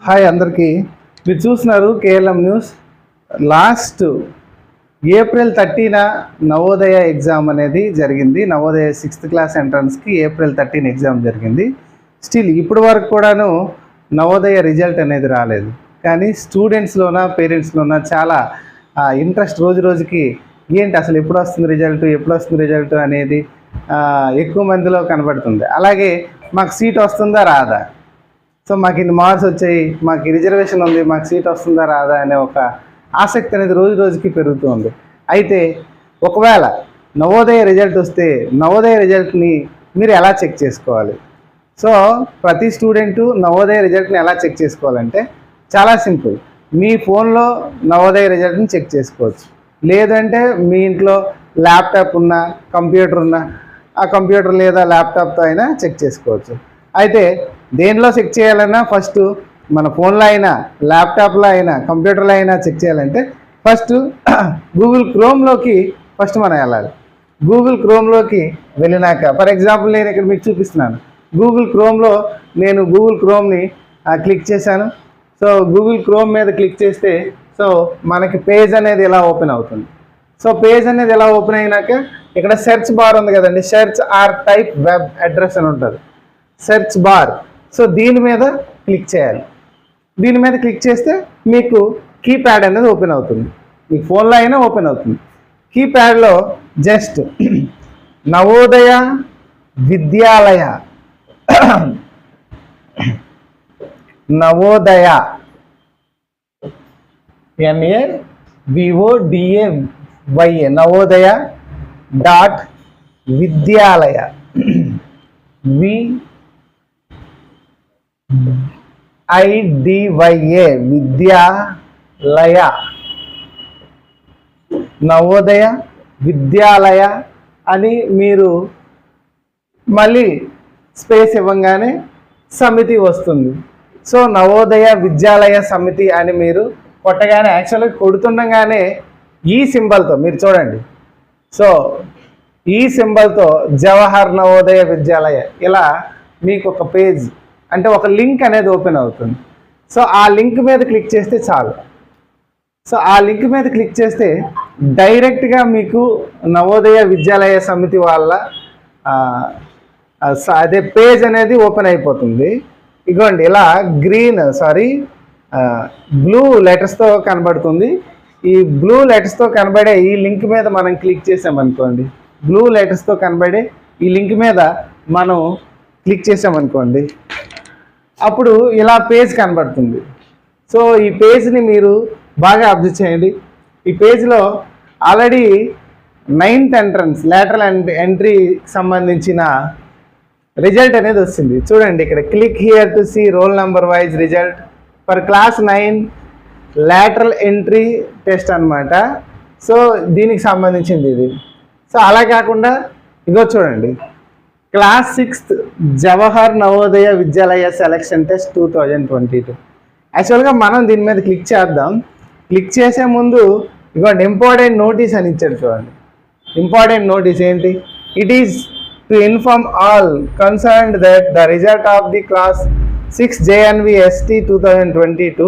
Hi అందరికీ. మీరు చూస్తున్నారు కేఎల్ఎం న్యూస్. లాస్ట్ ఏప్రిల్ 30న నవోదయ ఎగ్జామ్ అనేది జరిగింది. నవోదయ 6th క్లాస్ ఎంట్రన్స్కి ఏప్రిల్ 13 ఎగ్జామ్ జరిగింది. స్టిల్ ఇప్పటి వరకు కూడాను నవోదయ రిజల్ట్ అనేది రాలేదు. కానీ స్టూడెంట్స్లోన పేరెంట్స్లోన చాలా ఇంట్రెస్ట్ రోజు రోజుకి ఏంటి అసలు ఎప్పుడు వస్తుంది రిజల్ట్ అనేది ఎక్కువ మందిలో కనబడుతుంది. అలాగే మాకు సీట్ వస్తుందా రాదా, సో మాకు ఇన్ని మార్క్స్ వచ్చాయి, మాకు రిజర్వేషన్ ఉంది, మాకు సీట్ వస్తుందా రాదా అనే ఒక ఆసక్తి అనేది రోజు రోజుకి పెరుగుతుంది. అయితే ఒకవేళ నవోదయ రిజల్ట్ వస్తే నవోదయ రిజల్ట్ని మీరు ఎలా చెక్ చేసుకోవాలి? సో ప్రతి స్టూడెంటు నవోదయ రిజల్ట్ని ఎలా చెక్ చేసుకోవాలంటే చాలా సింపుల్. మీ ఫోన్లో నవోదయ రిజల్ట్ని చెక్ చేసుకోవచ్చు. లేదంటే మీ ఇంట్లో ల్యాప్టాప్ ఉన్న, కంప్యూటర్ ఉన్న, ఆ కంప్యూటర్ లేదా ల్యాప్టాప్తో అయినా చెక్ చేసుకోవచ్చు. అయితే దేనిలో చెక్ చేయాలన్నా ఫస్ట్ మన ఫోన్లో అయినా, ల్యాప్టాప్లో అయినా, కంప్యూటర్లో అయినా చెక్ చేయాలంటే ఫస్ట్ గూగుల్ క్రోమ్లోకి ఫస్ట్ మనం వెళ్ళాలి. గూగుల్ క్రోమ్లోకి వెళ్ళినాక, ఫర్ ఎగ్జాంపుల్ నేను ఇక్కడ మీకు చూపిస్తున్నాను. గూగుల్ క్రోమ్లో నేను గూగుల్ క్రోమ్ని క్లిక్ చేశాను. సో గూగుల్ క్రోమ్ మీద క్లిక్ చేస్తే సో మనకి పేజ్ అనేది ఎలా ఓపెన్ అవుతుంది. సో పేజ్ అనేది ఎలా ఓపెన్ అయినాక ఇక్కడ సెర్చ్ బార్ ఉంది కదండి, search are type web address అని ఉంటుంది, సెర్చ్ బార్. సో దీని మీద క్లిక్ చేయాలి. దీని మీద క్లిక్ చేస్తే మీకు కీప్యాడ్ అనేది ఓపెన్ అవుతుంది. మీ ఫోన్లో అయినా ఓపెన్ అవుతుంది. కీప్యాడ్లో జస్ట్ నవోదయ విద్యాలయ, నవోదయ NAVODAY నవోదయ .విద్యాలయ VIDYA విద్యాలయ, నవోదయ విద్యాలయ అని మీరు మళ్ళీ స్పేస్ ఇవ్వగానే సమితి వస్తుంది. సో నవోదయ విద్యాలయ సమితి అని మీరు కొట్టగానే, యాక్చువల్గా కొడుతుండగానే ఈ సింబల్తో మీరు చూడండి. సో ఈ సింబల్తో జవహర్ నవోదయ విద్యాలయ ఇలా మీకు ఒక పేజ్ అంటే ఒక లింక్ అనేది ఓపెన్ అవుతుంది. సో ఆ లింక్ మీద క్లిక్ చేస్తే చాలు. సో ఆ లింక్ మీద క్లిక్ చేస్తే డైరెక్ట్గా మీకు నవోదయ విద్యాలయ సమితి వాళ్ళ అదే పేజ్ అనేది ఓపెన్ అయిపోతుంది. ఇగోండి ఇలా బ్లూ లెటర్స్తో కనబడుతుంది. ఈ బ్లూ లెటర్స్తో కనబడే ఈ లింక్ మీద మనం క్లిక్ చేసామనుకోండి, బ్లూ లెటర్స్తో కనబడే ఈ లింక్ మీద మనం క్లిక్ చేసామనుకోండి, అప్పుడు ఇలా పేజ్ కనబడుతుంది. సో ఈ పేజ్ని మీరు బాగా అబ్జర్వ్ చేయండి. ఈ పేజ్లో ఆల్రెడీ 9th ఎంట్రన్స్ లేటరల్ ఎంట్రీకి సంబంధించిన రిజల్ట్ అనేది వస్తుంది. చూడండి ఇక్కడ, click here to see roll number wise result for class 9 lateral entry test అనమాట. సో దీనికి సంబంధించింది ఇది. సో అలా కాకుండా ఇగో చూడండి, class 6th Jawahar Navodaya Vidyalaya selection test 2022. యాక్చువల్గా మనం దీని మీద క్లిక్ చేద్దాం. క్లిక్ చేసే ముందు ఇగోండి ఇంపార్టెంట్ నోటీస్ అని ఇచ్చాడు చూడండి. ఇంపార్టెంట్ నోటీస్ ఏంటి? It is to inform all concerned that the result of the class 6 JNV-ST 2022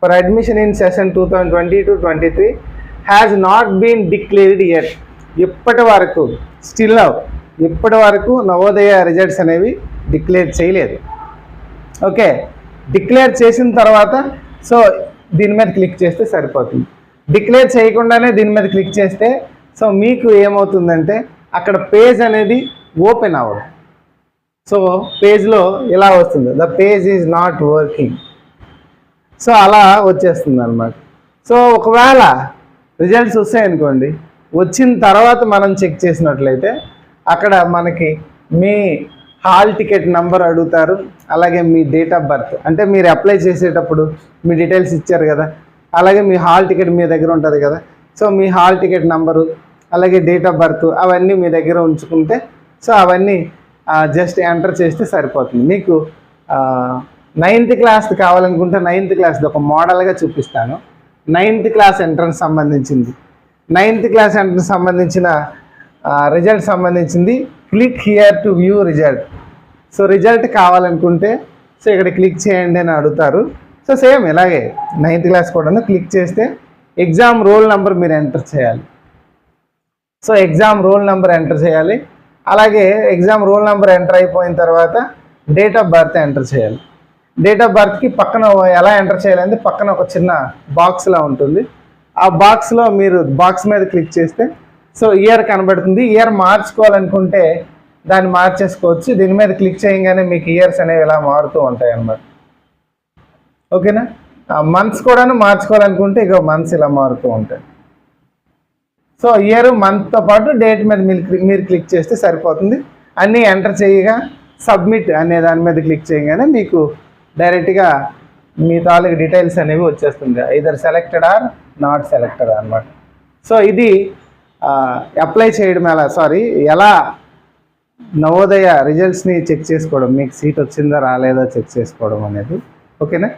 for admission in session 2022-23 has not been declared yet. ఇప్పటి వరకు ఇప్పటి వరకు నవోదయ రిజల్ట్స్ అనేవి డిక్లేర్ చేయలేదు. ఓకే, డిక్లేర్ చేసిన తర్వాత సో దీని మీద క్లిక్ చేస్తే సరిపోతుంది. డిక్లేర్ చేయకుండానే దీని మీద క్లిక్ చేస్తే సో మీకు ఏమవుతుందంటే అక్కడ పేజ్ అనేది ఓపెన్ అవ్వదు. సో పేజ్లో ఇలా వస్తుంది, the page is not working. So అలా వచ్చేస్తుంది అన్నమాట. సో ఒకవేళ రిజల్ట్స్ వస్తాయనుకోండి, వచ్చిన తర్వాత మనం చెక్ చేసినట్లయితే అక్కడ మనకి మీ హాల్ టికెట్ నెంబర్ అడుగుతారు, అలాగే మీ డేట్ ఆఫ్ బర్త్, అంటే మీరు అప్లై చేసేటప్పుడు మీ డీటెయిల్స్ ఇచ్చారు కదా, అలాగే మీ హాల్ టికెట్ మీ దగ్గర ఉంటుంది కదా. సో మీ హాల్ టికెట్ నెంబరు అలాగే డేట్ ఆఫ్ బర్త్ అవన్నీ మీ దగ్గర ఉంచుకుంటే సో అవన్నీ జస్ట్ ఎంటర్ చేస్తే సరిపోతుంది. మీకు 9th క్లాస్ది కావాలనుకుంటే 9th క్లాస్ది ఒక మోడల్గా చూపిస్తాను. 9th క్లాస్ ఎంట్రన్స్ సంబంధించింది, 9th క్లాస్ ఎంట్రన్స్ సంబంధించిన రిజల్ట్ సంబంధించింది. Click here to view result. So result కావాలనుకుంటే సో ఇక్కడ క్లిక్ చేయండి అని అడుగుతారు. సో సేమ్ ఇలాగే 9th క్లాస్ కూడా క్లిక్ చేస్తే ఎగ్జామ్ రోల్ నెంబర్ మీరు ఎంటర్ చేయాలి. So exam roll number enter చేయాలి. అలాగే ఎగ్జామ్ రోల్ నెంబర్ ఎంటర్ అయిపోయిన తర్వాత డేట్ ఆఫ్ బర్త్ ఎంటర్ చేయాలి. డేట్ ఆఫ్ బర్త్కి పక్కన ఎలా ఎంటర్ చేయాలంటే పక్కన ఒక చిన్న బాక్స్లా ఉంటుంది. ఆ బాక్స్లో మీరు బాక్స్ మీద క్లిక్ చేస్తే సో ఇయర్ కనబడుతుంది. ఇయర్ మార్చుకోవాలనుకుంటే దాన్ని మార్చేసుకోవచ్చు. దీని మీద క్లిక్ చేయగానే మీకు ఇయర్స్ అనేవి ఇలా మారుతూ ఉంటాయి అన్నమాట. ఓకేనా? మంత్స్ కూడాను మార్చుకోవాలనుకుంటే ఇక మంత్స్ ఇలా మారుతూ ఉంటాయి. సో ఇయర్ మంత్తో పాటు డేట్ మీద మీరు క్లిక్ చేస్తే సరిపోతుంది. అన్నీ ఎంటర్ చేయగా సబ్మిట్ అనే దాని మీద క్లిక్ చేయగానే మీకు డైరెక్ట్గా మీ తాలూకు డీటెయిల్స్ అనేవి వచ్చేస్తుంది. Either selected or not selected అనమాట. సో ఇది అప్లై చేయడం ఎలా నవోదయ రిజల్ట్స్ని చెక్ చేసుకోవడం, మీకు సీట్ వచ్చిందా రాలేదా చెక్ చేసుకోవడం అనేది. ఓకేనా?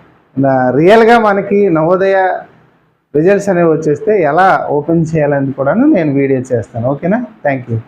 రియల్గా మనకి నవోదయ రిజల్ట్స్ అనేవి వచ్చేస్తే ఎలా ఓపెన్ చేయాలని కూడా నేను వీడియో చేస్తాను. ఓకేనా? Thank you.